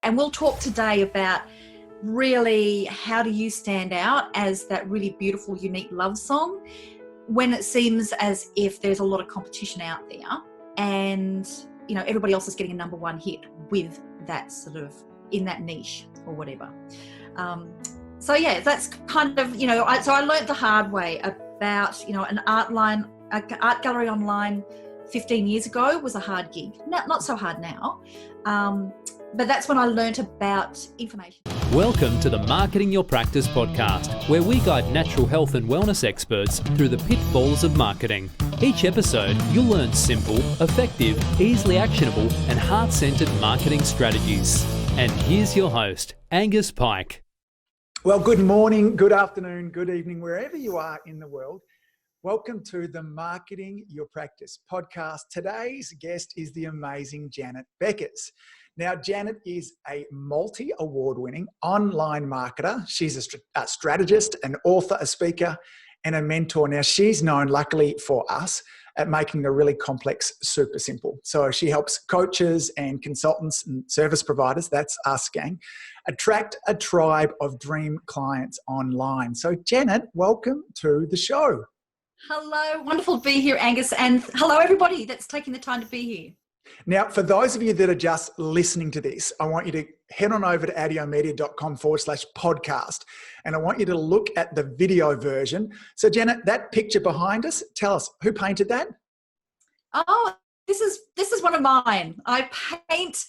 And we'll talk today about really how do you stand out as that really beautiful, unique love song when it seems as if there's a lot of competition out there and, you know, everybody else is getting a number one hit with that sort of in that niche or whatever. So yeah, that's kind of, you know, so I learned the hard way about, you know, an art gallery online 15 years ago was a hard gig. Not so hard now. But that's when I learnt about information. Welcome to the Marketing Your Practice podcast, where we guide natural health and wellness experts through the pitfalls of marketing. Each episode, you'll learn simple, effective, easily actionable, and heart-centered marketing strategies. And here's your host, Angus Pyke. Well, good morning, good afternoon, good evening, wherever you are in the world. Welcome to the Marketing Your Practice podcast. Today's guest is the amazing Janet Beckers. Now, Janet is a multi-award-winning online marketer. She's a strategist, an author, a speaker, and a mentor. Now, she's known, luckily for us, at making the really complex super simple. So she helps coaches and consultants and service providers, that's us gang, attract a tribe of dream clients online. So, Janet, welcome to the show. Hello, wonderful to be here, Angus, and hello everybody that's taking the time to be here. Now, for those of you that are just listening to this, I want you to head on over to audiomedia.com/podcast, and I want you to look at the video version. So, Janet, that picture behind us, tell us, who painted that? Oh, this is one of mine. I paint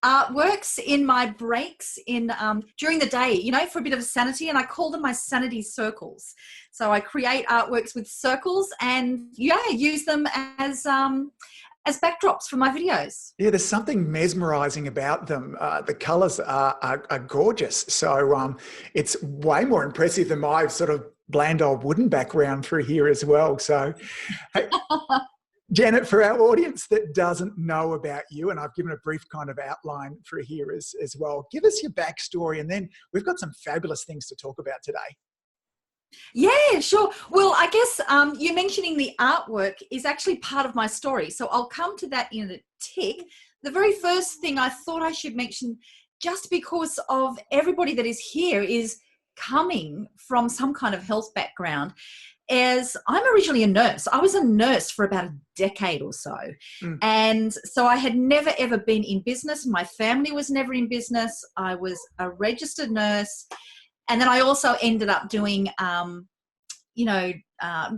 artworks in my breaks during the day, you know, for a bit of sanity, and I call them my sanity circles. So I create artworks with circles and use them as backdrops for my videos. Yeah, there's something mesmerizing about them. The colors are gorgeous. So it's way more impressive than my sort of bland old wooden background through here as well. So, hey, Janet, for our audience that doesn't know about you, and I've given a brief kind of outline through here as well, give us your backstory, and then we've got some fabulous things to talk about today. Yeah, sure. Well, I guess you mentioning the artwork is actually part of my story. So I'll come to that in a tick. The very first thing I thought I should mention, just because of everybody that is here is coming from some kind of health background, is I'm originally a nurse. I was a nurse for about a decade or so. And so I had never, ever been in business. My family was never in business. I was a registered nurse. And then I also ended up doing,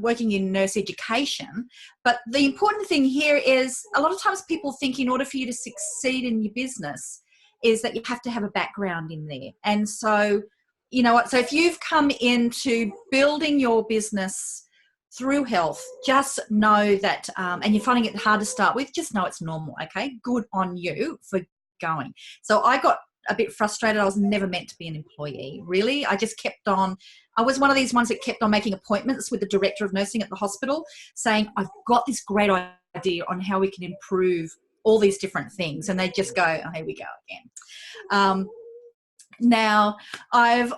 working in nurse education. But the important thing here is a lot of times people think in order for you to succeed in your business is that you have to have a background in there. And so, you know what, so if you've come into building your business through health, just know that, and you're finding it hard to start with, just know it's normal, okay? Good on you for going. So I got a bit frustrated. I was never meant to be an employee, really. I just kept on. I was one of these ones that kept on making appointments with the director of nursing at the hospital saying, I've got this great idea on how we can improve all these different things. And they just go, oh, here we go again. Now, I've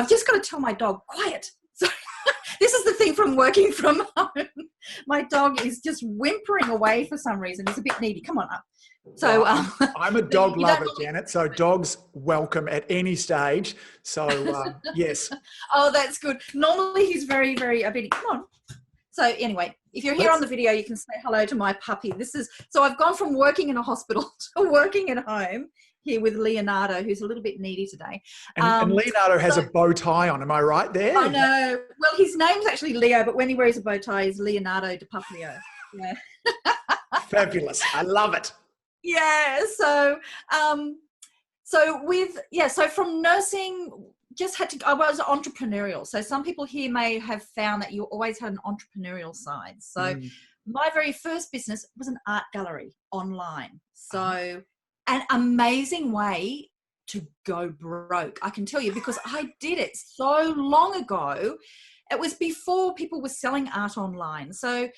just got to tell my dog, quiet. So this is the thing from working from home. My dog is just whimpering away for some reason. He's a bit needy. Come on up. So I'm a dog lover, Janet. So dogs welcome at any stage. So yes. Oh, that's good. Normally he's very, very obedient. Come on. So anyway, if you're here on the video, you can say hello to my puppy. So I've gone from working in a hospital to working at home here with Leonardo, who's a little bit needy today. And Leonardo has a bow tie on. Am I right there? I know. Well, his name's actually Leo, but when he wears a bow tie, he's Leonardo DiCaprio. Yeah. Fabulous. I love it. Yeah. So from nursing, I was entrepreneurial. So some people here may have found that you always had an entrepreneurial side. So my very first business was an art gallery online. So an amazing way to go broke, I can tell you, because I did it so long ago. It was before people were selling art online. So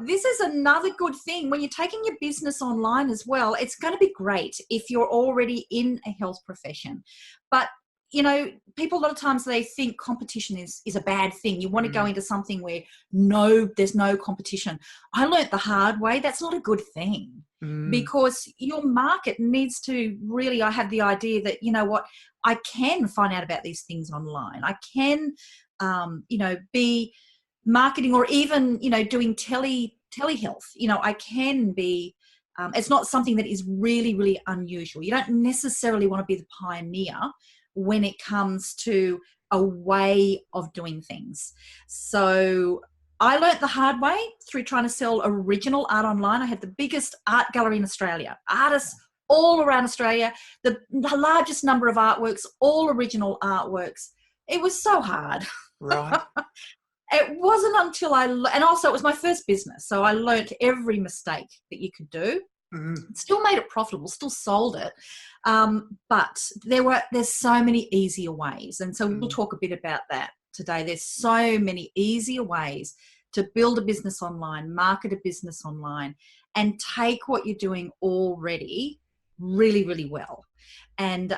This is another good thing. When you're taking your business online as well, it's going to be great if you're already in a health profession. But you know, people a lot of times they think competition is a bad thing. You want to go into something where there's no competition. I learnt the hard way. That's not a good thing because your market needs to really, I have the idea that, you know what, I can find out about these things online. I can, you know, be marketing or even, you know, doing telehealth. You know, I can be, it's not something that is really, really unusual. You don't necessarily want to be the pioneer when it comes to a way of doing things. So I learnt the hard way through trying to sell original art online. I had the biggest art gallery in Australia, artists all around Australia, the largest number of artworks, all original artworks. It was so hard. Right. It wasn't until and also it was my first business. So I learnt every mistake that you could do. Still made it profitable, still sold it. But there's so many easier ways. And so we'll talk a bit about that today. There's so many easier ways to build a business online, market a business online, and take what you're doing already really, really well. And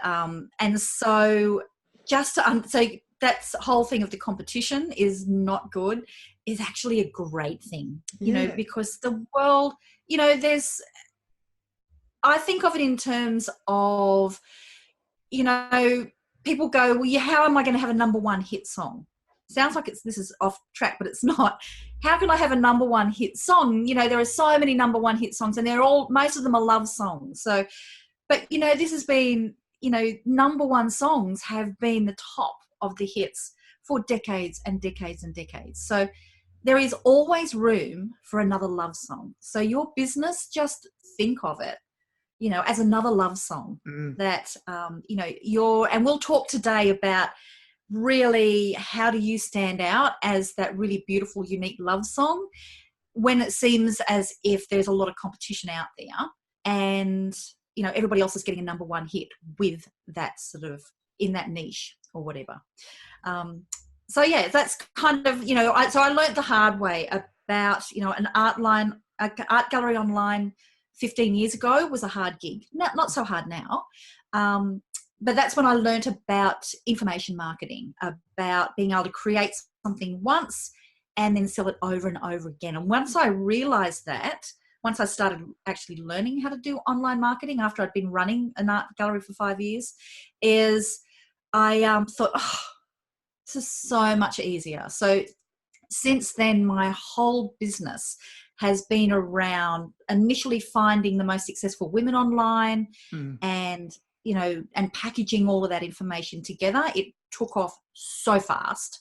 so just to so that's the whole thing of the competition is not good, is actually a great thing, you know, because the world, you know, I think of it in terms of, you know, people go, well, how am I going to have a number one hit song? Sounds like this is off track, but it's not. How can I have a number one hit song? You know, there are so many number one hit songs and most of them are love songs. So, but, you know, this has been, you know, number one songs have been the top of the hits for decades and decades and decades. So there is always room for another love song. So your business, just think of it, you know, as another love song that, you know, and we'll talk today about really how do you stand out as that really beautiful, unique love song when it seems as if there's a lot of competition out there and, you know, everybody else is getting a number one hit with that sort of in that niche or whatever. So yeah, that's kind of, you know, so I learned the hard way about, you know, an art gallery online 15 years ago was a hard gig. Not so hard now. But that's when I learnt about information marketing, about being able to create something once and then sell it over and over again. And once I realized that, once I started actually learning how to do online marketing after I'd been running an art gallery for 5 years, is I thought, oh, this is so much easier. So since then, my whole business has been around initially finding the most successful women online and, you know, and packaging all of that information together. It took off so fast.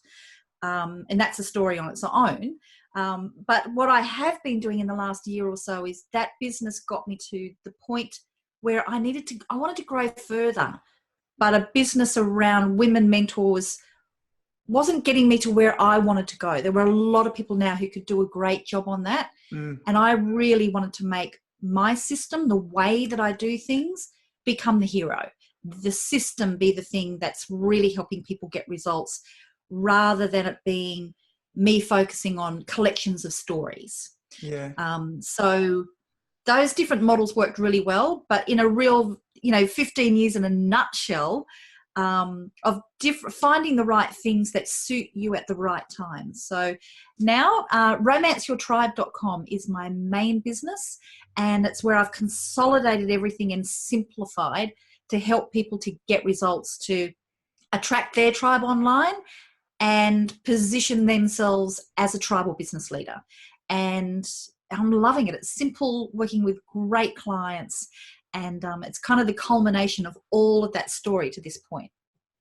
And that's a story on its own. But what I have been doing in the last year or so is that business got me to the point where I wanted to grow further, but a business around women mentors wasn't getting me to where I wanted to go. There were a lot of people now who could do a great job on that. And I really wanted to make my system, the way that I do things, become the hero. The system be the thing that's really helping people get results rather than it being me focusing on collections of stories. Yeah. So those different models worked really well, but in a real, you know, 15 years in a nutshell, of finding the right things that suit you at the right time. So now romanceyourtribe.com is my main business, and it's where I've consolidated everything and simplified to help people to get results, to attract their tribe online and position themselves as a tribal business leader. And I'm loving it. It's simple, working with great clients. And it's kind of the culmination of all of that story to this point.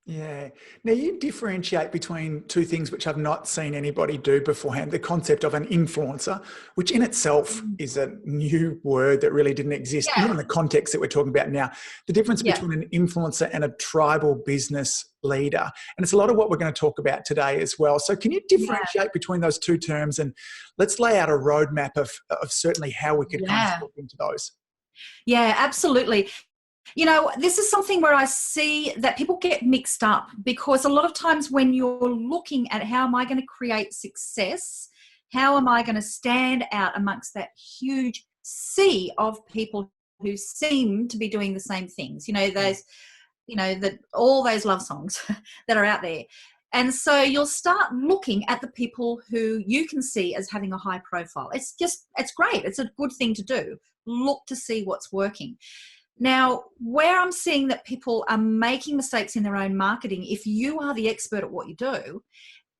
Yeah. Now you differentiate between two things which I've not seen anybody do beforehand. The concept of an influencer, which in itself is a new word that really didn't exist in the context that we're talking about now. The difference between an influencer and a tribal business leader. And it's a lot of what we're going to talk about today as well. So can you differentiate between those two terms, and let's lay out a roadmap of certainly how we could kind of look into those. Yeah, absolutely. You know, this is something where I see that people get mixed up, because a lot of times when you're looking at how am I going to create success, how am I going to stand out amongst that huge sea of people who seem to be doing the same things? You know, there's that all those love songs that are out there. And so you'll start looking at the people who you can see as having a high profile. It's great. It's a good thing to do. Look to see what's working. Now, where I'm seeing that people are making mistakes in their own marketing, if you are the expert at what you do,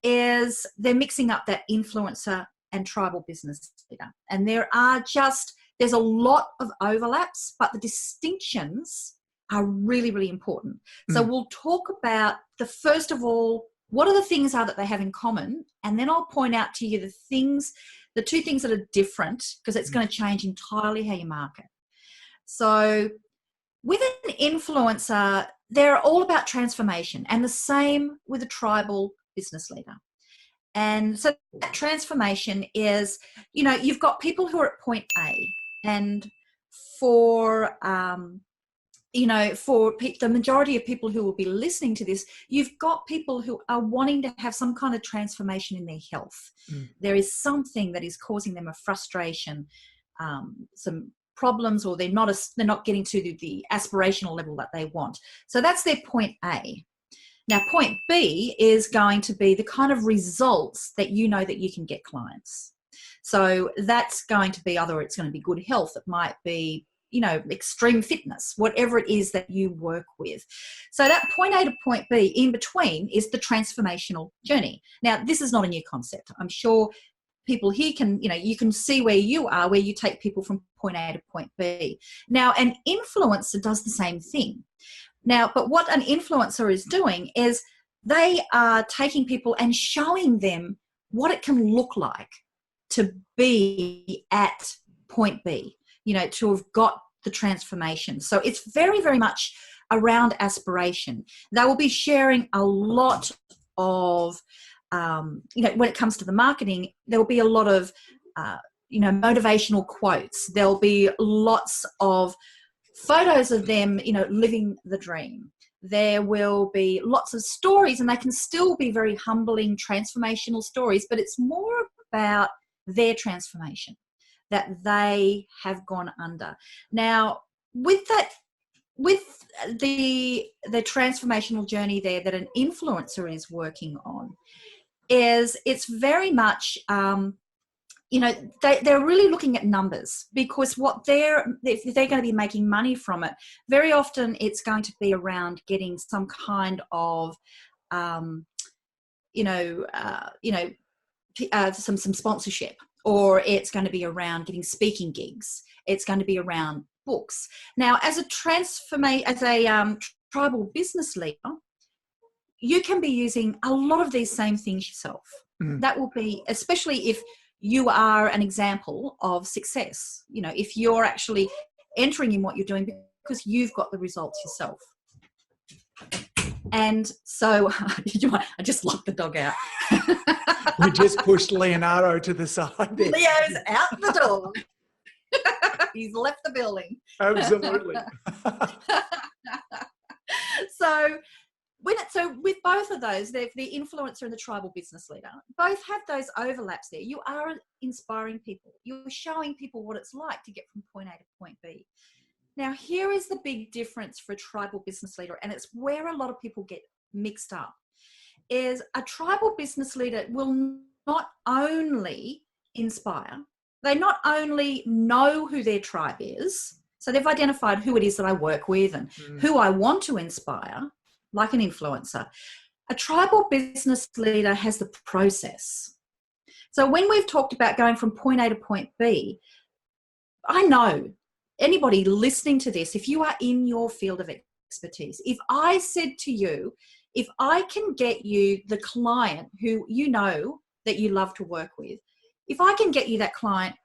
is they're mixing up that influencer and tribal business leader. And there's a lot of overlaps, but the distinctions are really, really important. So we'll talk about first of all, what are the things that they have in common? And then I'll point out to you the two things that are different, because it's going to change entirely how you market. So with an influencer, they're all about transformation, and the same with a tribal business leader. And so that transformation is, you've got people who are at point A, and for the majority of people who will be listening to this, you've got people who are wanting to have some kind of transformation in their health. There is something that is causing them a frustration, some problems, or they're not getting to the aspirational level that they want. So that's their point A. Now, point B is going to be the kind of results that that you can get clients. So that's going to be it's going to be good health. It might be, extreme fitness, whatever it is that you work with. So that point A to point B in between is the transformational journey. Now, this is not a new concept. I'm sure people here you can see where you are, where you take people from point A to point B. Now, an influencer does the same thing. Now, but what an influencer is doing is they are taking people and showing them what it can look like to be at point B, to have got the transformation. So it's very, very much around aspiration. They will be sharing a lot of, when it comes to the marketing, there will be a lot of, motivational quotes. There'll be lots of photos of them, living the dream. There will be lots of stories, and they can still be very humbling, transformational stories, but it's more about their transformation that they have gone under. Now, with the transformational journey there that an influencer is working on, it's very much they're really looking at numbers, because if they're going to be making money from it, very often it's going to be around getting some kind of some sponsorship, or it's going to be around getting speaking gigs. It's going to be around books. Now, as a tribal business leader, you can be using a lot of these same things yourself. That will be, especially if you are an example of success, if you're actually entering in what you're doing because you've got the results yourself. And so I just locked the dog out. We just pushed Leonardo to the side there. Leo's out the door. He's left the building. Absolutely. So with both of those, the influencer and the tribal business leader, both have those overlaps there. You are inspiring people. You're showing people what it's like to get from point A to point B. Now, here is the big difference for a tribal business leader, and it's where a lot of people get mixed up, is a tribal business leader will not only inspire, they not only know who their tribe is, so they've identified who it is that I work with and who I want to inspire, like an influencer. A tribal business leader has the process. So when we've talked about going from point A to point B, I know anybody listening to this, if you are in your field of expertise, if I said to you, if I can get you the client who you know that you love to work with, if I can get you that client,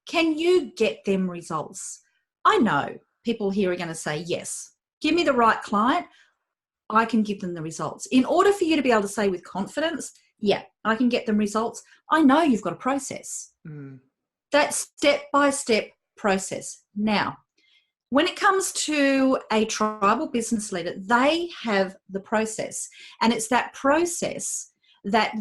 can you get them results? I know people here are going to say, yes, give me the right client, I can give them the results. In order for you to be able to say with confidence, yeah, I can get them results, I know you've got a process. That step-by-step process. Now, when it comes to a tribal business leader, they have the process, and it's that process that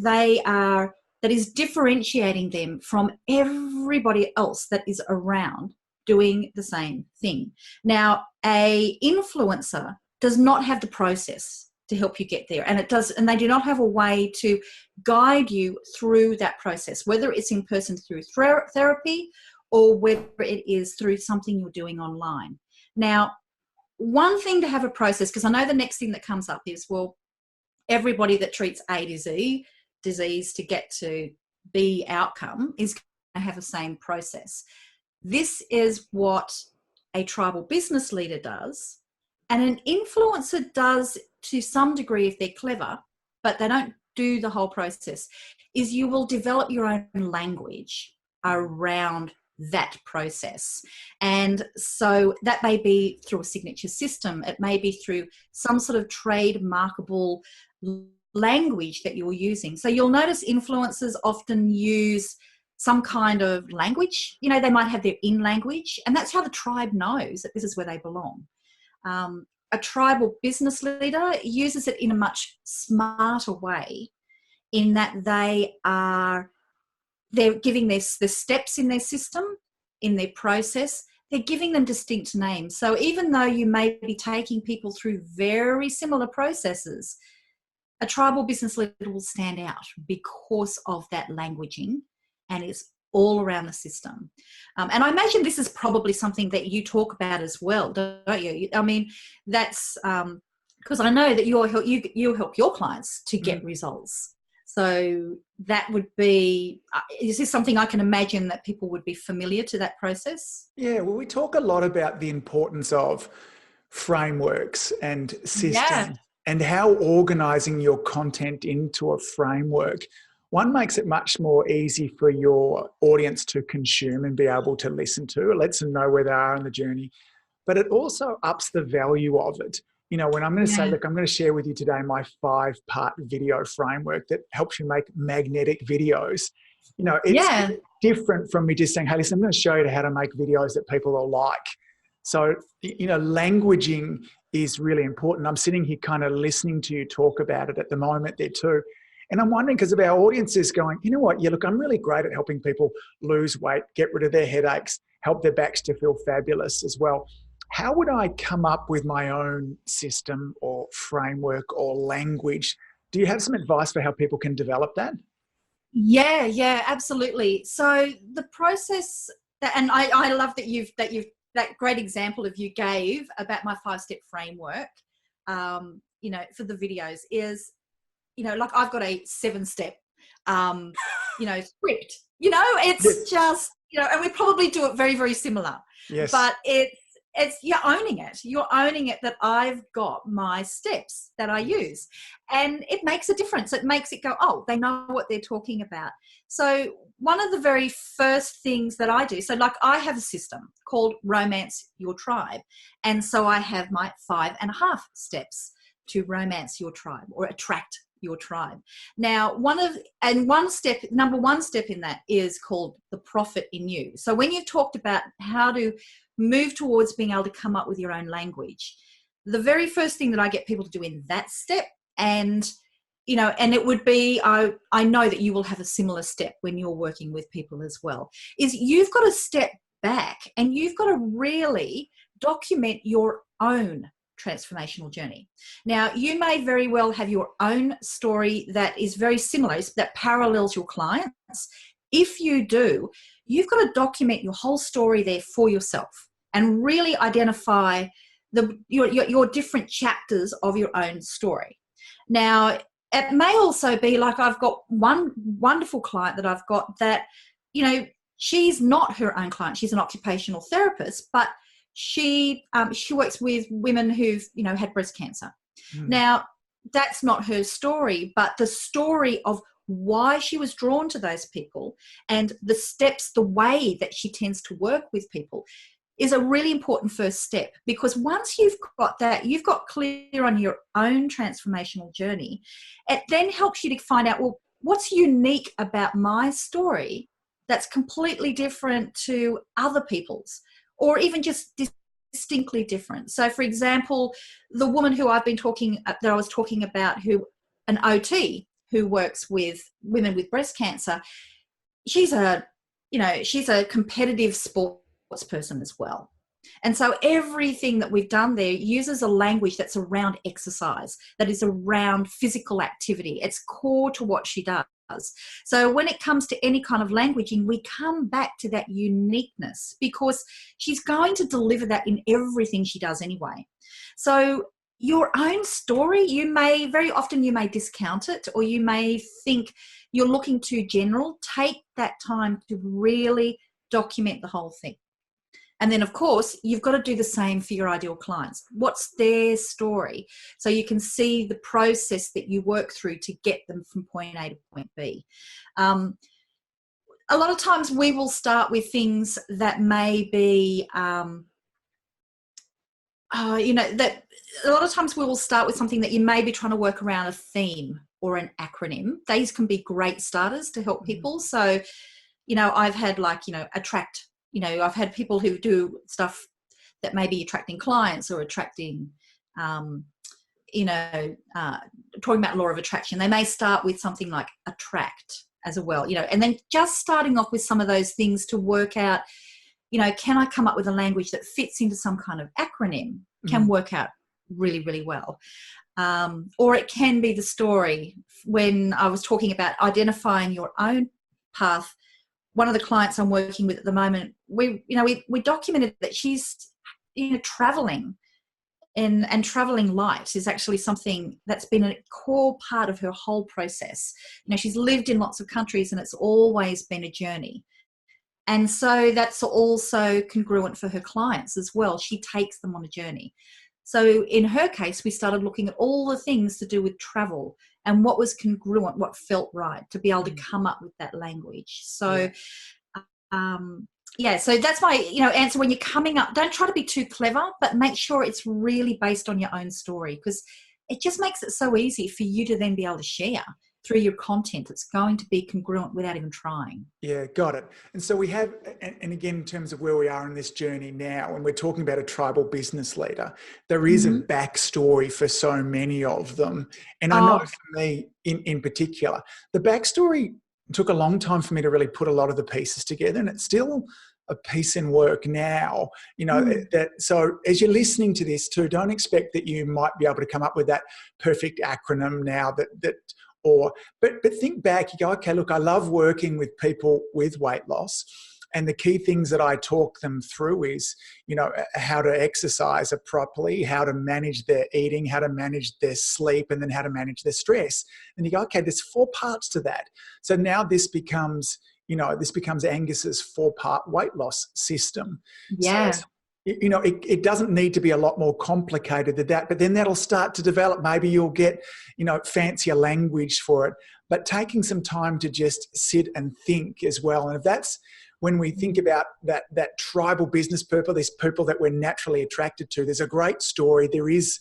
is differentiating them from everybody else that is around doing the same thing. Now, a influencer does not have the process to help you get there. And they do not have a way to guide you through that process, whether it's in person through therapy or whether it is through something you're doing online. Now, one thing to have a process, because I know the next thing that comes up is, well, everybody that treats A to Z disease to get to B outcome is going to have the same process. This is what a tribal business leader does, and an influencer does to some degree if they're clever, but they don't do the whole process, is you will develop your own language around that process. And so that may be through a signature system. It may be through some sort of trademarkable language that you're using. So you'll notice influencers often use some kind of language. You know, they might have their in language, and that's how the tribe knows that this is where they belong. A tribal business leader uses it in a much smarter way, in that they're giving the steps in their system, in their process, they're giving them distinct names. So even though you may be taking people through very similar processes, a tribal business leader will stand out because of that languaging, and it's all around the system. And I imagine this is probably something that you talk about as well, don't you? I mean, that's because I know that you help your clients to get results. So that would be, is this something I can imagine that people would be familiar to that process? Yeah, well, we talk a lot about the importance of frameworks and systems and how organizing your content into a framework, one, makes it much more easy for your audience to consume and be able to listen to. It lets them know where they are in the journey, but it also ups the value of it. You know, when I'm going to say, look, I'm going to share with you today my 5-part video framework that helps you make magnetic videos. You know, it's different from me just saying, hey, listen, I'm going to show you how to make videos that people will like. So, you know, languaging is really important. I'm sitting here kind of listening to you talk about it at the moment there too. And I'm wondering, because of our audience is going, you know what, yeah, look, I'm really great at helping people lose weight, get rid of their headaches, help their backs to feel fabulous as well. How would I come up with my own system or framework or language? Do you have some advice for how people can develop that? Yeah, absolutely. So the process and I love that great example of you gave about my 5-step framework, you know, for the videos is, you know, like I've got a 7-step, you know, script, you know, it's just, you know, and we probably do it very, very similar, but you're owning it that I've got my steps that I use, and it makes a difference. It makes it go, oh, they know what they're talking about. So one of the very first things that I do, so like I have a system called Romance Your Tribe. And so I have my 5.5 steps to romance your tribe or attract your tribe. Now, number one step in that is called the profit in you. So when you've talked about how to move towards being able to come up with your own language, the very first thing that I get people to do in that step, and you know, and it would be, I know that you will have a similar step when you're working with people as well, is you've got to step back and you've got to really document your own transformational journey. Now, you may very well have your own story that is very similar, that parallels your clients. If you do, you've got to document your whole story there for yourself and really identify your different chapters of your own story. Now, it may also be like I've got one wonderful client that I've got that, you know, she's not her own client. She's an occupational therapist, but she works with women who've, you know, had breast cancer. Now, that's not her story, but the story of why she was drawn to those people and the steps, the way that she tends to work with people is a really important first step, because once you've got that, you've got clear on your own transformational journey, it then helps you to find out, well, what's unique about my story that's completely different to other people's, or even just distinctly different. So for example, the woman who I was talking about, who an OT who works with women with breast cancer, she's a competitive sports person as well. And so everything that we've done there uses a language that's around exercise, that is around physical activity. It's core to what she does. So when it comes to any kind of languaging, we come back to that uniqueness, because she's going to deliver that in everything she does anyway. So your own story, very often you may discount it, or you may think you're looking too general. Take that time to really document the whole thing. And then, of course, you've got to do the same for your ideal clients. What's their story? So you can see the process that you work through to get them from point A to point B. A lot of times we will start with things that may be, that a lot of times we will start with something that you may be trying to work around a theme or an acronym. These can be great starters to help people. So, I've had attract. I've had people who do stuff that may be attracting clients or attracting, talking about law of attraction. They may start with something like attract as well, and then just starting off with some of those things to work out, can I come up with a language that fits into some kind of acronym, can work out really, really well. Or it can be the story. When I was talking about identifying your own path, one of the clients I'm working with at the moment, we documented that she's, traveling and traveling light is actually something that's been a core part of her whole process. She's lived in lots of countries and it's always been a journey. And so that's also congruent for her clients as well. She takes them on a journey. So in her case, we started looking at all the things to do with travel and what was congruent, what felt right, to be able to come up with that language. So, so that's my, answer. When you're coming up, don't try to be too clever, but make sure it's really based on your own story, because it just makes it so easy for you to then be able to share through your content. It's going to be congruent without even trying. Yeah, got it. And so we have, and again, in terms of where we are in this journey now, when we're talking about a tribal business leader, there is a backstory for so many of them. And I know for me in particular, the backstory took a long time for me to really put a lot of the pieces together, and it's still a piece in work now, so as you're listening to this too, don't expect that you might be able to come up with that perfect acronym now but think back, you go, okay, look, I love working with people with weight loss. And the key things that I talk them through is, how to exercise properly, how to manage their eating, how to manage their sleep, and then how to manage their stress. And you go, okay, there's 4 parts to that. So now this becomes Angus's 4-part weight loss system. Yeah. So it doesn't need to be a lot more complicated than that, but then that'll start to develop. Maybe you'll get, fancier language for it, but taking some time to just sit and think as well. And if that's when we think about that tribal business people, this people that we're naturally attracted to, there's a great story. There is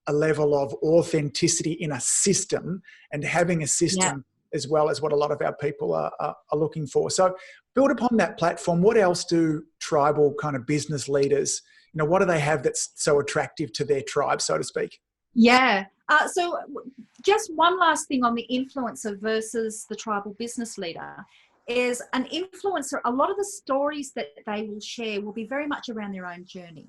a level of authenticity in a system, and having a system as well as what a lot of our people are looking for. So build upon that platform. What else do tribal kind of business leaders, what do they have that's so attractive to their tribe, so to speak? Yeah. So just one last thing on the influencer versus the tribal business leader is an influencer. A lot of the stories that they will share will be very much around their own journey.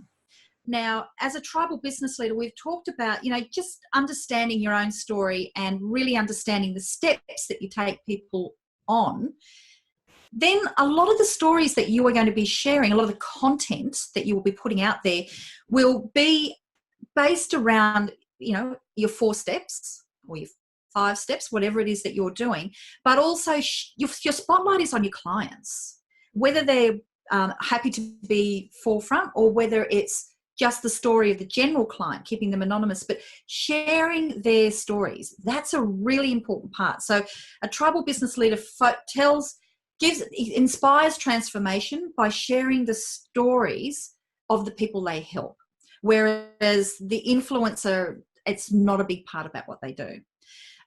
Now, as a tribal business leader, we've talked about, just understanding your own story and really understanding the steps that you take people on. Then a lot of the stories that you are going to be sharing, a lot of the content that you will be putting out there will be based around, your 4 steps or your 5 steps, whatever it is that you're doing. But also your spotlight is on your clients, whether they're happy to be forefront or whether it's just the story of the general client, keeping them anonymous, but sharing their stories. That's a really important part. So a tribal business leader inspires transformation by sharing the stories of the people they help. Whereas the influencer, it's not a big part about what they do.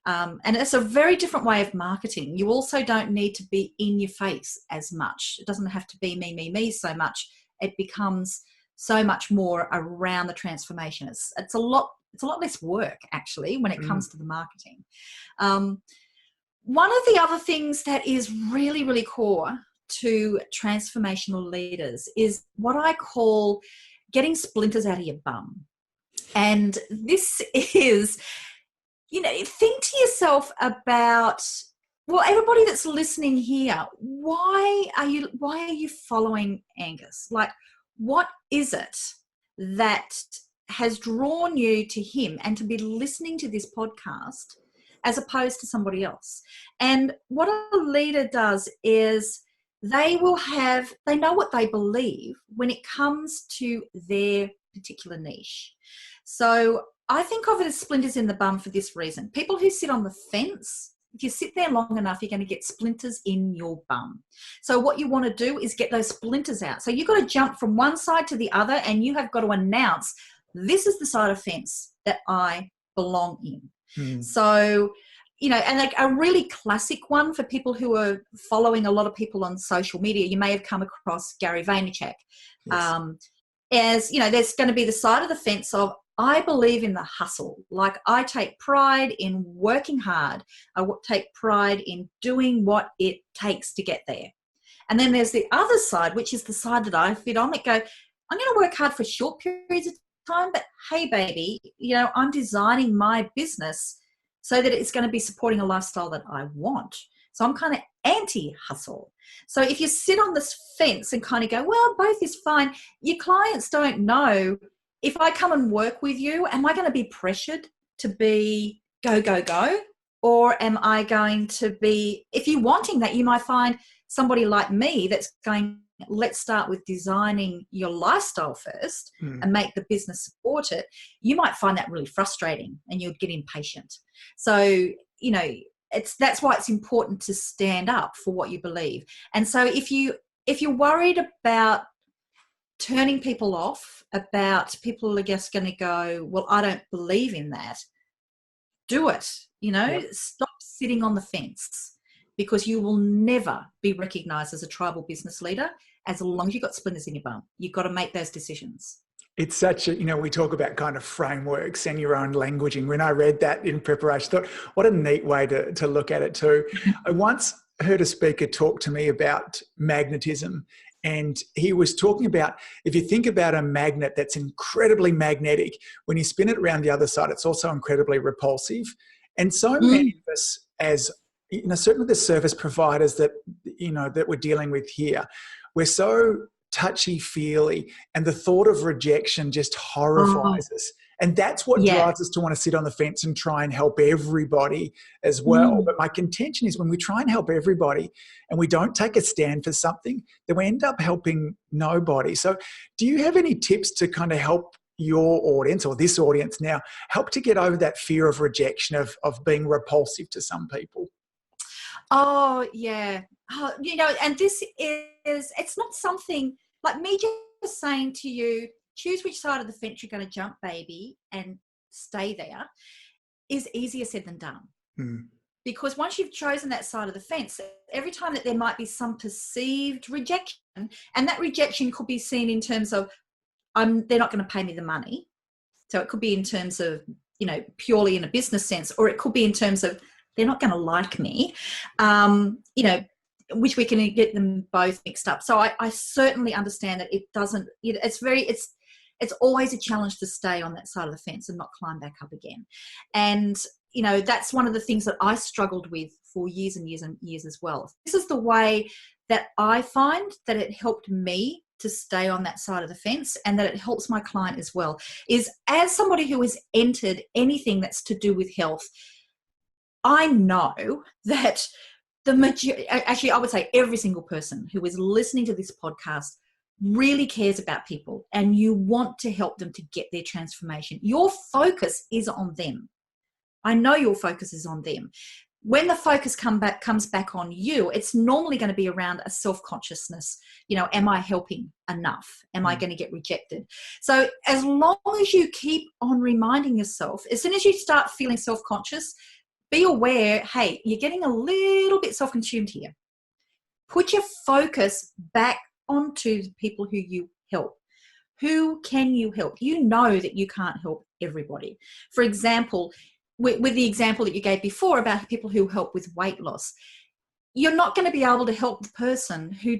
And it's a very different way of marketing. You also don't need to be in your face as much. It doesn't have to be me so much. It becomes so much more around the transformation. It's a lot less work actually when it comes to the marketing. One of the other things that is really, really core to transformational leaders is what I call getting splinters out of your bum. And this is, think to yourself about, well, everybody that's listening here, why are you following Angus? Like, what is it that has drawn you to him and to be listening to this podcast as opposed to somebody else? And what a leader does is they know what they believe when it comes to their particular niche. So I think of it as splinters in the bum for this reason. People who sit on the fence, if you sit there long enough, you're going to get splinters in your bum. So what you want to do is get those splinters out. So you've got to jump from one side to the other, and you have got to announce, this is the side of fence that I belong in. So, and like a really classic one for people who are following a lot of people on social media, you may have come across Gary Vaynerchuk. Yes. There's going to be the side of the fence of, I believe in the hustle. Like, I take pride in working hard. I take pride in doing what it takes to get there. And then there's the other side, which is the side that I fit on, that go, I'm going to work hard for short periods of time, but hey, baby, I'm designing my business so that it's going to be supporting a lifestyle that I want. So I'm kind of anti-hustle. So if you sit on this fence and kind of go, well, both is fine, your clients don't know, if I come and work with you, am I going to be pressured to be go, go, go? Or am I going to be, if you're wanting that, you might find somebody like me that's going, let's start with designing your lifestyle first and make the business support it. You might find that really frustrating and you'd get impatient. So, that's why it's important to stand up for what you believe. And so if you're worried about turning people off, about people are just going to go, well, I don't believe in that, do it. Stop sitting on the fence, because you will never be recognized as a tribal business leader as long as you've got splinters in your bum. You've got to make those decisions. It's such a, we talk about kind of frameworks and your own languaging. When I read that in preparation, I thought, what a neat way to look at it too. I once heard a speaker talk to me about magnetism. And he was talking about, if you think about a magnet that's incredibly magnetic, when you spin it around the other side, it's also incredibly repulsive. And so many of us, as certainly the service providers that we're dealing with here, we're so touchy-feely, and the thought of rejection just horrifies us. And that's what drives us to want to sit on the fence and try and help everybody as well. But my contention is, when we try and help everybody and we don't take a stand for something, then we end up helping nobody. So do you have any tips to kind of help your audience, or this audience now, help to get over that fear of rejection, of being repulsive to some people? Oh, yeah. And this is, it's not something like me just saying to you, choose which side of the fence you're going to jump, baby, and stay there, is easier said than done. Because once you've chosen that side of the fence, every time that there might be some perceived rejection, and that rejection could be seen in terms of, they're not going to pay me the money. So it could be in terms of, purely in a business sense, or it could be in terms of, they're not going to like me, which we can get them both mixed up. So I certainly understand that it doesn't, it's always a challenge to stay on that side of the fence and not climb back up again. And, that's one of the things that I struggled with for years and years and years as well. This is the way that I find that it helped me to stay on that side of the fence, and that it helps my client as well, is as somebody who has entered anything that's to do with health, I know that actually I would say every single person who is listening to this podcast really cares about people, and you want to help them to get their transformation. Your focus is on them. I know your focus is on them. When the focus comes back on you, it's normally going to be around a self-consciousness. Am I helping enough? Am I going to get rejected? So as long as you keep on reminding yourself, as soon as you start feeling self-conscious, be aware, hey, you're getting a little bit self-consumed here. Put your focus back onto the people who you help. Who can you help? You know that you can't help everybody. For example, with the example that you gave before about people who help with weight loss, you're not going to be able to help the person who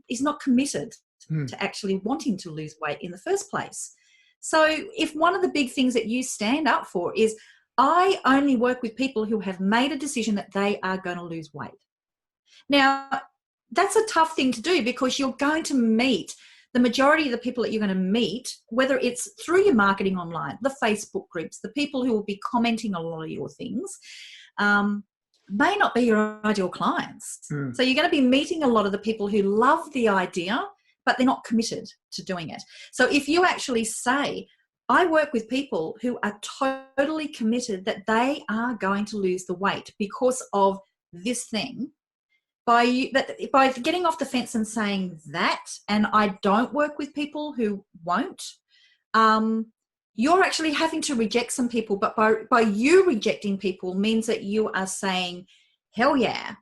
is not committed to actually wanting to lose weight in the first place. So if one of the big things that you stand up for is, I only work with people who have made a decision that they are going to lose weight. Now, that's a tough thing to do because you're going to meet the majority of the people that you're going to meet, whether it's through your marketing online, the Facebook groups, the people who will be commenting on a lot of your things, may not be your ideal clients. So you're going to be meeting a lot of the people who love the idea, but they're not committed to doing it. So if you actually say, I work with people who are totally committed that they are going to lose the weight because of this thing, by getting off the fence and saying that, and I don't work with people who won't, you're actually having to reject some people. But by you rejecting people means that you are saying, hell yeah,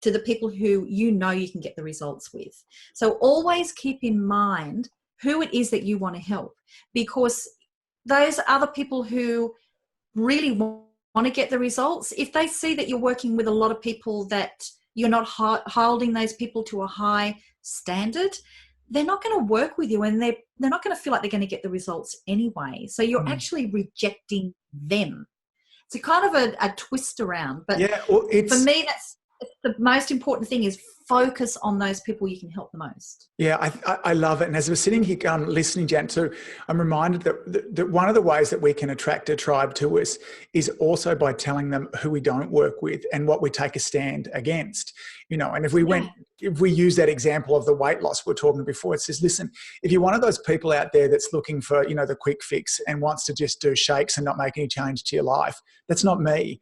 to the people who you know you can get the results with. So always keep in mind who it is that you want to help, because those other people who really want to get the results, if they see that you're working with a lot of people that you're not holding those people to a high standard, they're not going to work with you, and they're not going to feel like they're going to get the results anyway. So you're actually rejecting them. It's a kind of a twist around. But for me, that's the most important thing, is focus on those people you can help the most. Yeah, I love it. And as we're sitting here listening, Jan, too, I'm reminded that one of the ways that we can attract a tribe to us is also by telling them who we don't work with and what we take a stand against. And if we use that example of the weight loss we were talking before, it says, listen, if you're one of those people out there that's looking for, the quick fix and wants to just do shakes and not make any change to your life, that's not me.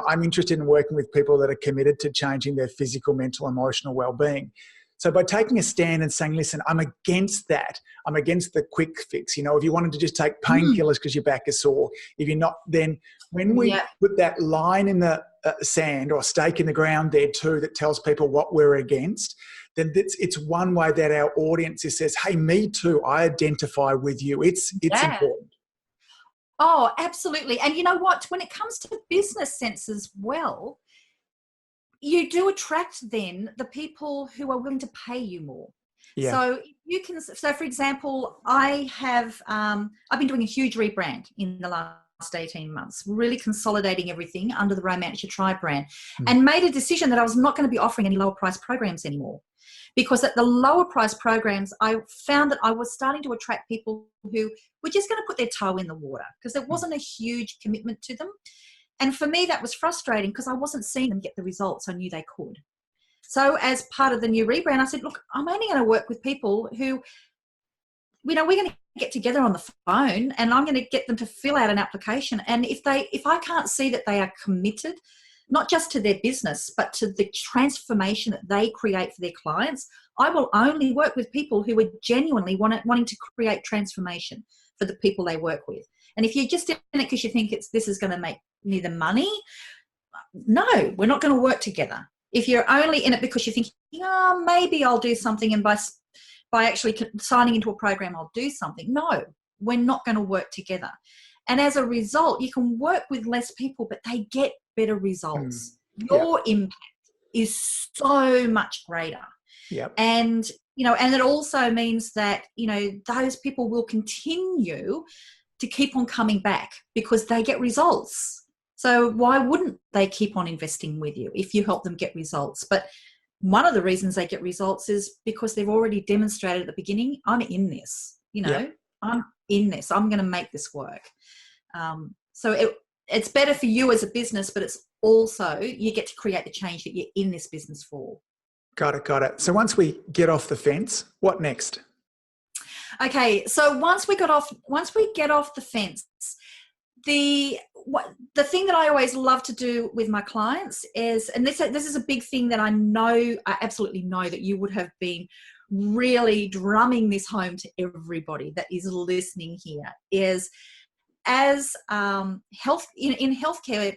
I'm interested in working with people that are committed to changing their physical, mental, emotional well-being. So by taking a stand and saying, listen, I'm against that. I'm against the quick fix. If you wanted to just take painkillers because your back is sore, if you're not, then when we put that line in the sand or stake in the ground there too, that tells people what we're against, then it's one way that our audience says, hey, me too, I identify with you. It's important. Oh, absolutely. And you know what? When it comes to business sense as well, you do attract then the people who are willing to pay you more. Yeah. So for example, I've been doing a huge rebrand in the last 18 months, really consolidating everything under the Romance Your Tribe brand, and made a decision that I was not going to be offering any lower price programs anymore. Because at the lower price programs, I found that I was starting to attract people who were just going to put their toe in the water because there wasn't a huge commitment to them. And for me, that was frustrating because I wasn't seeing them get the results I knew they could. So as part of the new rebrand, I said, look, I'm only going to work with people who, we're going to get together on the phone, and I'm going to get them to fill out an application. And if I can't see that they are committed, not just to their business, but to the transformation that they create for their clients, I will only work with people who are genuinely wanting to create transformation for the people they work with. And if you're just in it because you think this is going to make me the money, no, we're not going to work together. If you're only in it because you think, maybe I'll do something, and by actually signing into a program, I'll do something. No, we're not going to work together. And as a result, you can work with less people, but they get better results. Your impact is so much greater. Yep. And, and it also means that, those people will continue to keep on coming back because they get results. So why wouldn't they keep on investing with you if you help them get results? But one of the reasons they get results is because they've already demonstrated at the beginning, I'm in this, I'm in this, I'm going to make this work. So it's better for you as a business, but it's also, you get to create the change that you're in this business for. Got it. So once we get off the fence, what next? Okay, so once we get off the fence, the thing that I always love to do with my clients is, and this is a big thing that I absolutely know that you would have been really drumming this home to everybody that is listening here, is as in healthcare,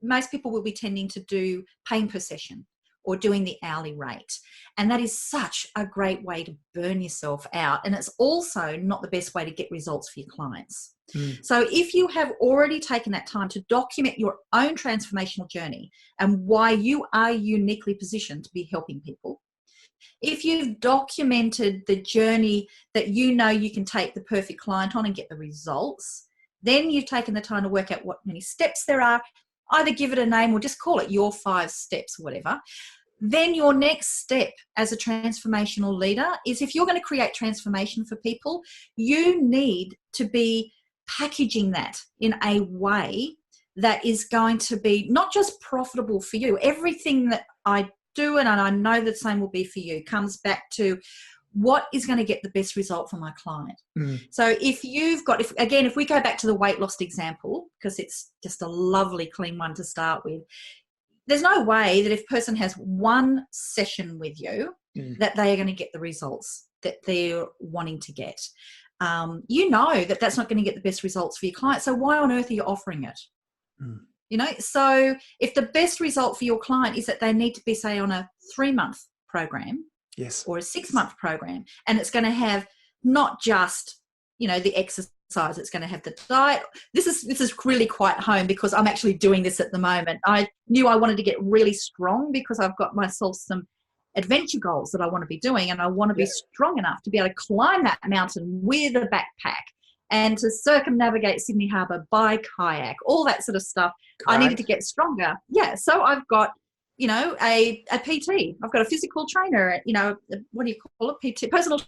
most people will be tending to do paying per session or doing the hourly rate. And that is such a great way to burn yourself out. And it's also not the best way to get results for your clients. So if you have already taken that time to document your own transformational journey and why you are uniquely positioned to be helping people, if you've documented the journey that you know you can take the perfect client on and get the results, then you've taken the time to work out what many steps there are, either give it a name or just call it your 5 steps or whatever. Then your next step as a transformational leader is, if you're going to create transformation for people, you need to be packaging that in a way that is going to be not just profitable for you. Everything that I do, and I know the same will be for you, comes back to what is going to get the best result for my client. So if we go back to the weight loss example, because it's just a lovely clean one to start with, there's no way that if a person has one session with you that they are going to get the results that they're wanting to get. You know that that's not going to get the best results for your client. So why on earth are you offering it? You know, so if the best result for your client is that they need to be, say, on a 3-month program, yes, or a 6-month program, and it's going to have not just, you know, the exercise, it's going to have the diet. This is really quite home because I'm actually doing this at the moment. I knew I wanted to get really strong because I've got myself some adventure goals that I want to be doing, and I want to be strong enough to be able to climb that mountain with a backpack and to circumnavigate Sydney Harbour by kayak, all that sort of stuff. Right. I needed to get stronger. Yeah, so I've got, you know, a PT. I've got a physical trainer, you know, what do you call it? PT, personal,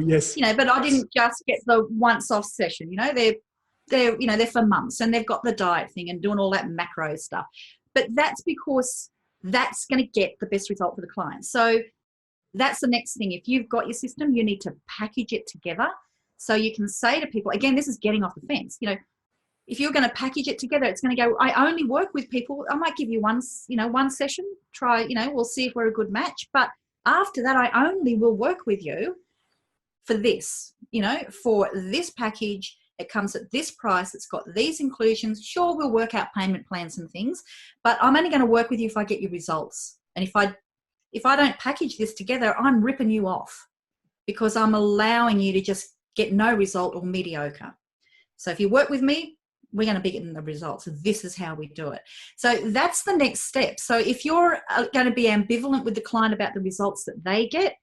yes. You know, but I didn't just get the once-off session. You know, they're for months, and they've got the diet thing and doing all that macro stuff. But that's because that's going to get the best result for the client. So that's the next thing. If you've got your system, you need to package it together so you can say to people, again, this is getting off the fence. You know, if you're going to package it together, it's going to go, I only work with people. I might give you one session, try, you know, we'll see if we're a good match. But after that, I only will work with you for this, you know, for this package. It comes at this price. It's got these inclusions. Sure, we'll work out payment plans and things, but I'm only going to work with you if I get your results. And if I don't package this together, I'm ripping you off because I'm allowing you to just get no result or mediocre. So if you work with me, we're going to be getting the results. This is how we do it. So that's the next step. So if you're going to be ambivalent with the client about the results that they get,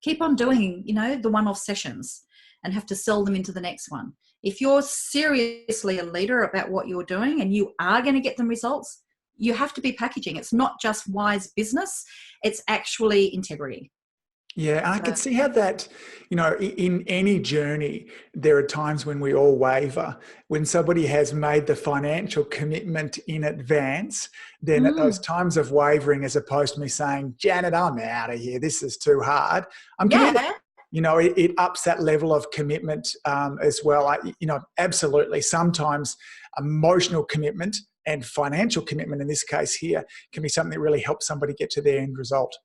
keep on doing, you know, the one-off sessions and have to sell them into the next one. If you're seriously a leader about what you're doing and you are going to get them results, you have to be packaging. It's not just wise business. It's actually integrity. Yeah, and I can see how that, you know, in any journey, there are times when we all waver. When somebody has made the financial commitment in advance, then at those times of wavering, as opposed to me saying, Janet, I'm out of here, this is too hard, I'm committed. You know, it ups that level of commitment as well. You know, absolutely. Sometimes emotional commitment and financial commitment, in this case here, can be something that really helps somebody get to their end result.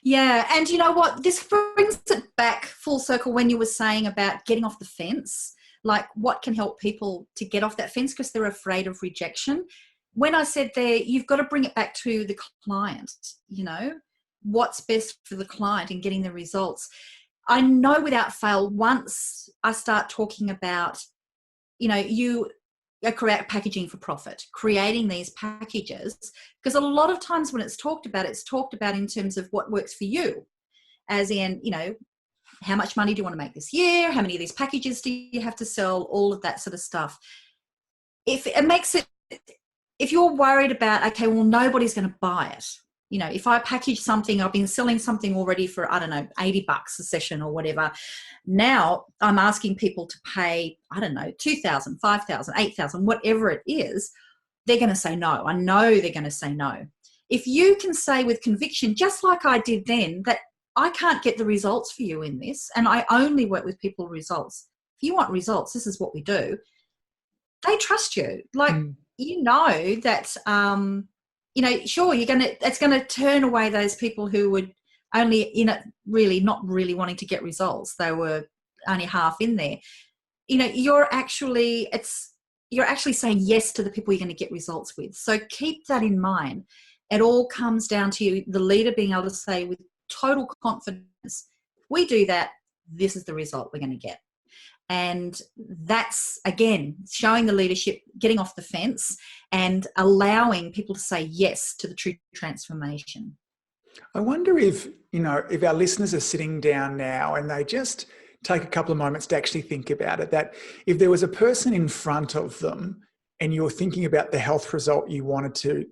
Yeah, and you know what? This brings it back full circle when you were saying about getting off the fence, like what can help people to get off that fence because they're afraid of rejection. When I said there, you've got to bring it back to the client, you know, what's best for the client and getting the results. I know without fail, once I start talking about, you know, you are packaging for profit, creating these packages, because a lot of times when it's talked about in terms of what works for you, as in, you know, how much money do you want to make this year? How many of these packages do you have to sell? All of that sort of stuff. If you're worried about, okay, well, nobody's going to buy it. You know, if I package something, I've been selling something already for, I don't know, $80 a session or whatever. Now I'm asking people to pay, I don't know, $2,000, $5,000, $8,000, whatever it is. They're going to say no. I know they're going to say no. If you can say with conviction, just like I did then, that I can't get the results for you in this, and I only work with people results. If you want results, this is what we do. They trust you. Like, you know that, you know, sure, it's going to turn away those people who would only in it really not really wanting to get results. They were only half in there. You know, you're actually saying yes to the people you're going to get results with. So keep that in mind. It all comes down to you, the leader, being able to say with total confidence, if we do that, this is the result we're going to get. And that's, again, showing the leadership, getting off the fence and allowing people to say yes to the true transformation. I wonder if, if our listeners are sitting down now and they just take a couple of moments to actually think about it, that if there was a person in front of them and you're thinking about the health result you wanted to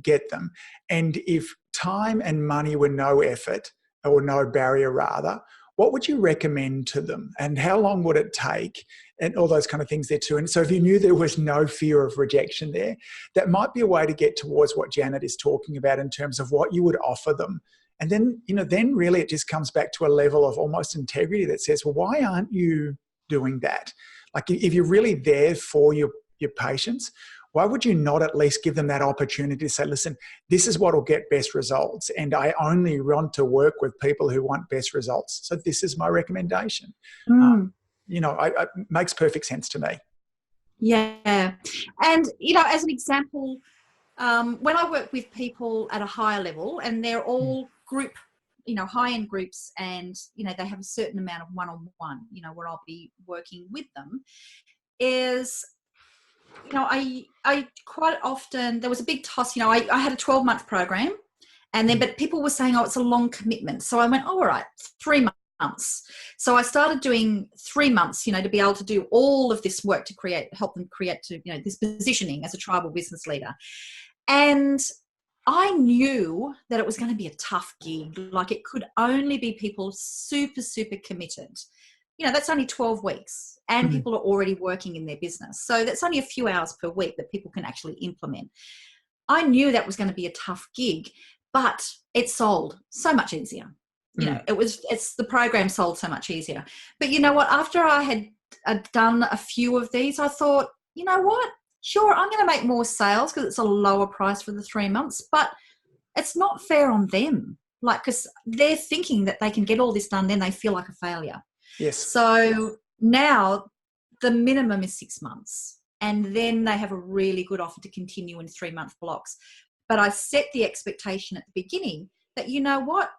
get them, and if time and money were no effort or no barrier rather, what would you recommend to them and how long would it take and all those kind of things there too? And so if you knew there was no fear of rejection there, that might be a way to get towards what Janet is talking about in terms of what you would offer them. And then, then really it just comes back to a level of almost integrity that says, well, why aren't you doing that? Like if you're really there for your patients, why would you not at least give them that opportunity to say, listen, this is what will get best results. And I only want to work with people who want best results. So this is my recommendation. It makes perfect sense to me. Yeah. And, as an example, when I work with people at a higher level and they're all group, high-end groups and, they have a certain amount of one-on-one, where I'll be working with them is, I quite often, there was a big toss, I had a 12-month program and then, but people were saying, oh, it's a long commitment. So I went, oh, all right, 3 months. So I started doing 3 months, to be able to do all of this work to help them create this positioning as a tribal business leader. And I knew that it was going to be a tough gig. Like it could only be people super, super committed. That's only 12 weeks and people are already working in their business. So that's only a few hours per week that people can actually implement. I knew that was going to be a tough gig, but it sold so much easier. It's the program sold so much easier. But you know what? After I had done a few of these, I thought, you know what? Sure, I'm going to make more sales because it's a lower price for the 3 months, but it's not fair on them. Like, because they're thinking that they can get all this done, then they feel like a failure. Yes. So now the minimum is 6 months and then they have a really good offer to continue in 3-month blocks. But I set the expectation at the beginning that, you know what,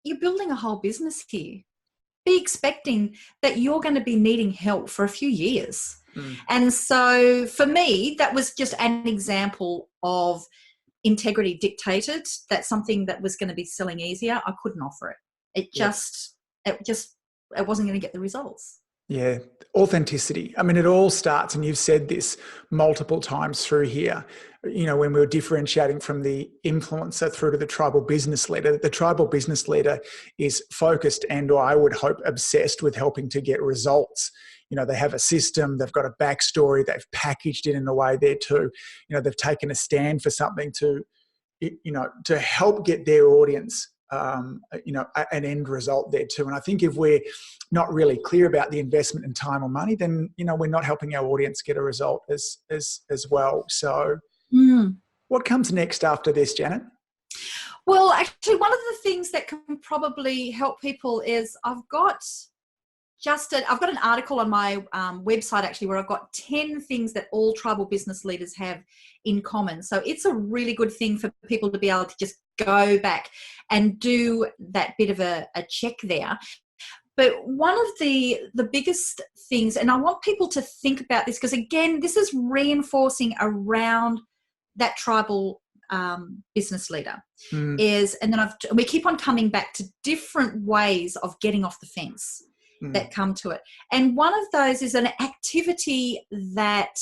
you're building a whole business here. Be expecting that you're going to be needing help for a few years. And so for me, that was just an example of integrity dictated. That's something that was going to be selling easier. I couldn't offer it. It wasn't going to get the results. Yeah. Authenticity. I mean, it all starts, and you've said this multiple times through here, when we were differentiating from the influencer through to the tribal business leader. The tribal business leader is focused and, or I would hope, obsessed with helping to get results. They have a system, they've got a backstory, they've packaged it in a way there too. They've taken a stand for something to help get their audience an end result there too. And I think if we're not really clear about the investment in time or money, then, we're not helping our audience get a result as well. So what comes next after this, Janet? Well, actually, one of the things that can probably help people is I've got an article on my website actually where I've got 10 things that all tribal business leaders have in common. So it's a really good thing for people to be able to just go back and do that bit of a check there. But one of the biggest things, and I want people to think about this because again, this is reinforcing around that tribal business leader is, and then we keep on coming back to different ways of getting off the fence that come to it. And one of those is an activity that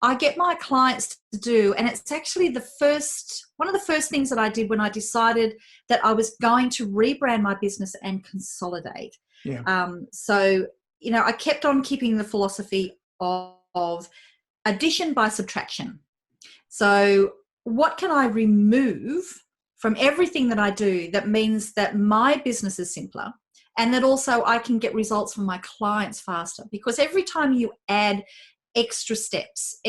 I get my clients to do. And it's actually one of the first things that I did when I decided that I was going to rebrand my business and consolidate. Yeah. So, I kept on keeping the philosophy of addition by subtraction. So what can I remove from everything that I do that means that my business is simpler? And that also I can get results from my clients faster, because every time you add extra steps,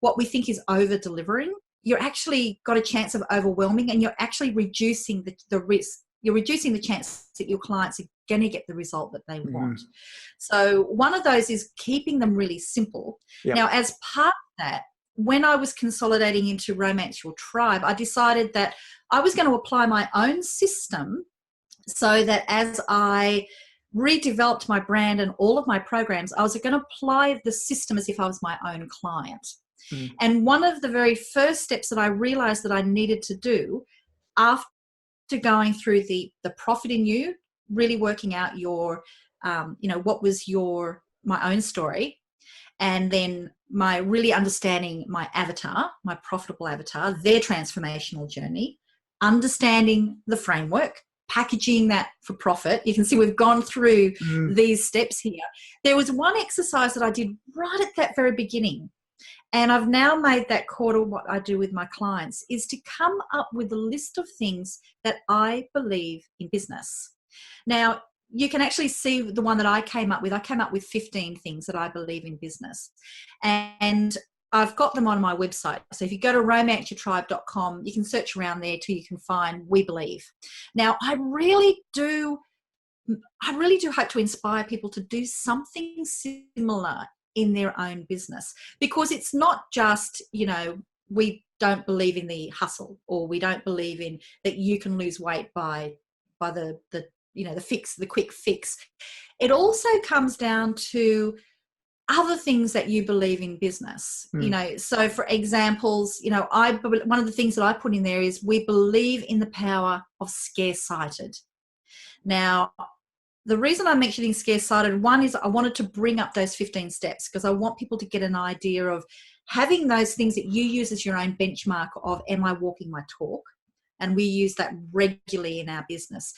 what we think is over delivering, you're actually got a chance of overwhelming, and you're actually reducing the risk. You're reducing the chance that your clients are going to get the result that they want. So one of those is keeping them really simple. Yep. Now, as part of that, when I was consolidating into Romance Your Tribe, I decided that I was going to apply my own system so that as I redeveloped my brand and all of my programs, I was going to apply the system as if I was my own client. And one of the very first steps that I realized that I needed to do after to going through the profit in you, really working out your, what was my own story, and then my really understanding my avatar, my profitable avatar, their transformational journey, understanding the framework, packaging that for profit. You can see we've gone through these steps here. There was one exercise that I did right at that very beginning, and I've now made that core to what I do with my clients, is to come up with a list of things that I believe in business. Now, you can actually see the one that I came up with. I came up with 15 things that I believe in business. And I've got them on my website. So if you go to romanceyourtribe.com, you can search around there till you can find We Believe. Now, I really do hope to inspire people to do something similar in their own business, because it's not just, we don't believe in the hustle, or we don't believe in that you can lose weight by the quick fix. It also comes down to other things that you believe in business. So for examples, one of the things that I put in there is we believe in the power of scarce-sighted. Now, the reason I'm mentioning scarce-sighted, one is I wanted to bring up those 15 steps, because I want people to get an idea of having those things that you use as your own benchmark of, am I walking my talk? And we use that regularly in our business.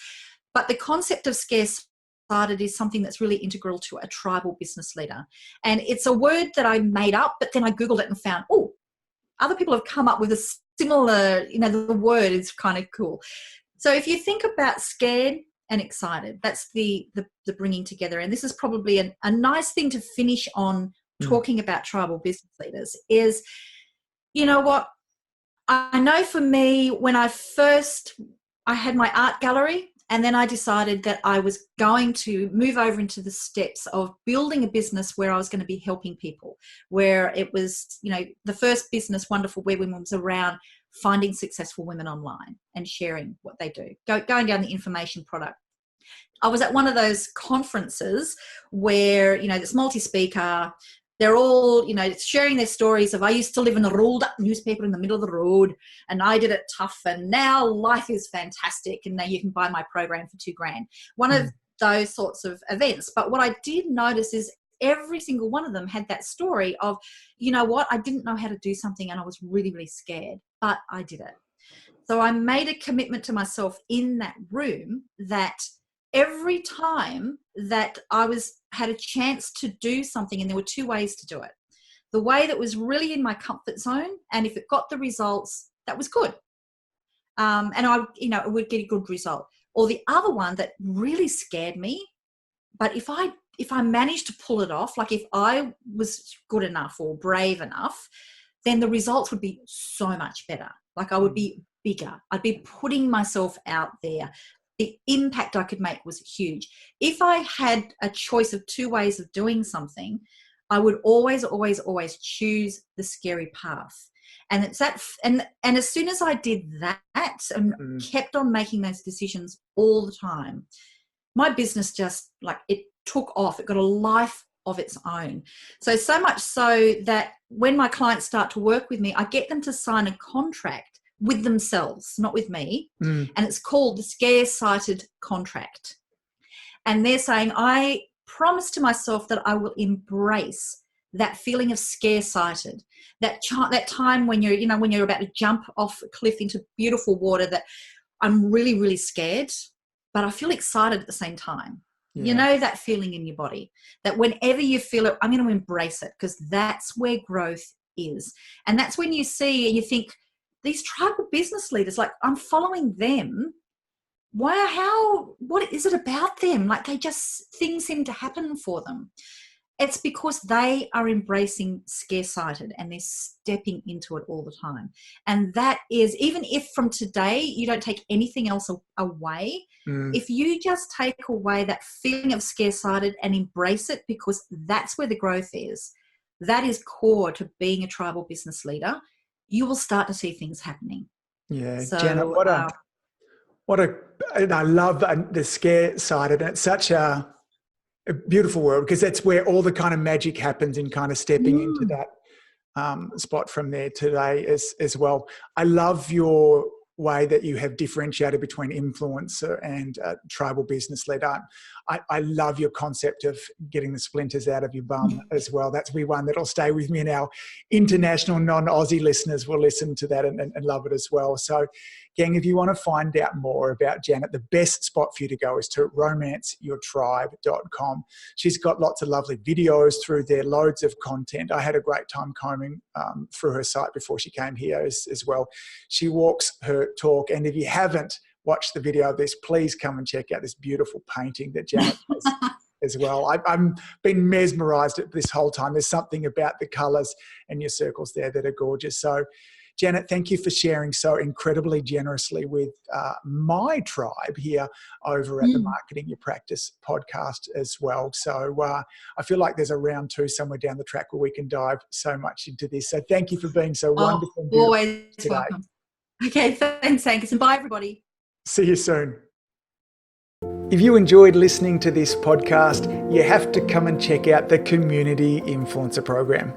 But the concept of scarce-sighted is something that's really integral to a tribal business leader. And it's a word that I made up, but then I Googled it and found, other people have come up with a similar, the word is kind of cool. So if you think about scared and excited, that's the bringing together. And this is probably a nice thing to finish on talking about tribal business leaders is, I know for me, when I had my art gallery, and then I decided that I was going to move over into the steps of building a business where I was going to be helping people, where it was, the first business, Wonderful Web Women, was around finding successful women online and sharing what they do, going down the information product. I was at one of those conferences where, this multi-speaker, they're all, sharing their stories of, I used to live in a rolled up newspaper in the middle of the road and I did it tough and now life is fantastic and now you can buy my program for $2,000. One of those sorts of events. But what I did notice is every single one of them had that story of, I didn't know how to do something and I was really, really scared, but I did it. So I made a commitment to myself in that room that every time that I had a chance to do something, and there were two ways to do it. The way that was really in my comfort zone, and if it got the results, that was good. And I would get a good result. Or the other one that really scared me, but if I managed to pull it off, like if I was good enough or brave enough, then the results would be so much better. Like I would be bigger. I'd be putting myself out there. The impact I could make was huge. If I had a choice of two ways of doing something, I would always, always, always choose the scary path. And it's that, and as soon as I did that and kept on making those decisions all the time, my business just it took off. It got a life of its own. So much so that when my clients start to work with me, I get them to sign a contract with themselves, not with me. And it's called the Scarce-Sighted Contract. And they're saying, I promise to myself that I will embrace that feeling of scarce-sighted, that time when you're about to jump off a cliff into beautiful water, that I'm really, really scared, but I feel excited at the same time. Yeah. That feeling in your body, that whenever you feel it, I'm going to embrace it, because that's where growth is. And that's when you see and you think, these tribal business leaders, I'm following them. What is it about them? Things seem to happen for them. It's because they are embracing scarce-sighted and they're stepping into it all the time. And that is, even if from today you don't take anything else away, if you just take away that feeling of scarce-sighted and embrace it, because that's where the growth is, that is core to being a tribal business leader, you will start to see things happening. Yeah, so, Janet, and I love the scare-sighted, and it's such a beautiful word, because that's where all the kind of magic happens in kind of stepping into that spot from there today as well. I love your way that you have differentiated between influencer and tribal business leader. I love your concept of getting the splinters out of your bum as well. That's one that'll stay with me, and our international non-Aussie listeners will listen to that and love it as well. So, gang, if you want to find out more about Janet, the best spot for you to go is to romanceyourtribe.com. She's got lots of lovely videos through there, loads of content. I had a great time combing through her site before she came here as well. She walks her talk, and if you haven't watched the video of this, please come and check out this beautiful painting that Janet has as well. I've been mesmerized at this whole time. There's something about the colors and your circles there that are gorgeous. So, Janet, thank you for sharing so incredibly generously with my tribe here over at the Marketing Your Practice podcast as well. So I feel like there's a round 2 somewhere down the track where we can dive so much into this. So thank you for being so wonderful and beautiful always today. Welcome. Okay, thanks, Angus, and bye, everybody. See you soon. If you enjoyed listening to this podcast, you have to come and check out the Community Influencer Program.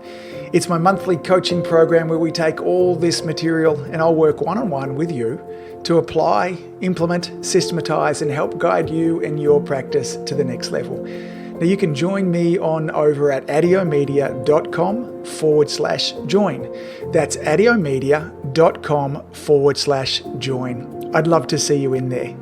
It's my monthly coaching program where we take all this material and I'll work one-on-one with you to apply, implement, systematize, and help guide you and your practice to the next level. Now you can join me on over at adiomedia.com/join. That's adiomedia.com/join. I'd love to see you in there.